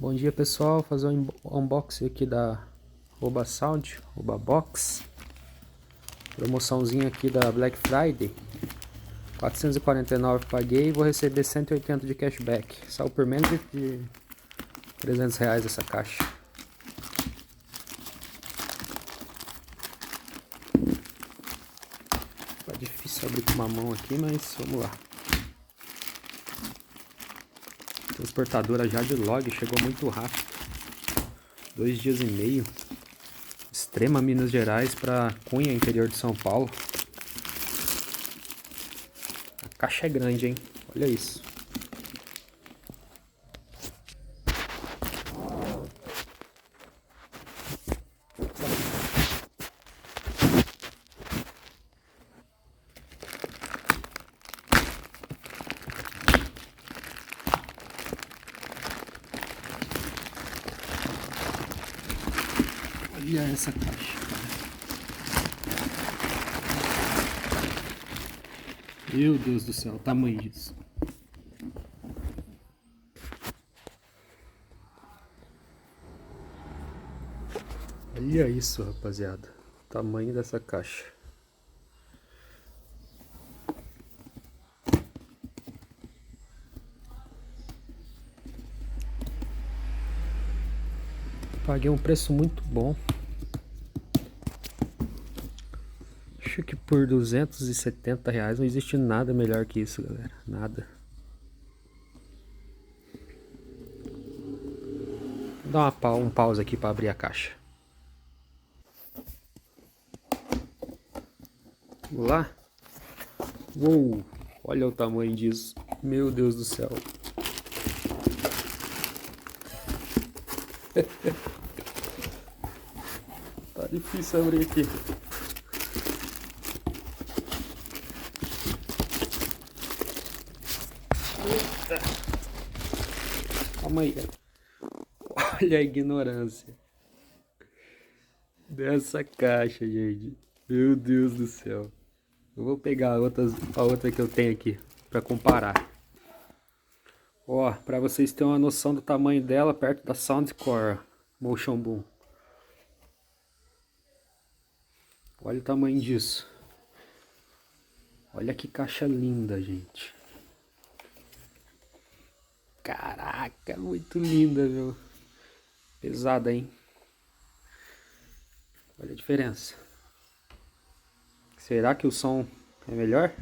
Bom dia pessoal, fazer um unboxing aqui da Roba Sound, Roba Box. Promoçãozinha aqui da Black Friday. 449 paguei e vou receber 180 de cashback. Saiu por menos de 300 reais essa caixa. Tá difícil abrir com uma mão aqui, mas vamos lá. Transportadora já de log, chegou muito rápido. 2 dias e meio. Extrema, Minas Gerais para Cunha, interior de São Paulo. A caixa é grande, hein? Olha isso. Olha essa caixa, cara. Meu Deus do céu, o tamanho disso. Olha isso, rapaziada. O tamanho dessa caixa. Paguei um preço muito bom. Acho que por 270 reais não existe nada melhor que isso, galera. Nada. Vou dar um pause aqui para abrir a caixa. Vamos lá? Uou! Olha o tamanho disso. Meu Deus do céu. Tá difícil abrir aqui. Eita. Calma aí. Olha a ignorância dessa caixa, gente. Meu Deus do céu. Eu vou pegar a outra que eu tenho aqui para comparar. Ó, para vocês terem uma noção do tamanho dela, perto da Soundcore Motion Boom. Olha o tamanho disso. Olha que caixa linda, gente. Caraca, muito linda, viu? Pesada, hein? Olha a diferença. Será que o som é melhor?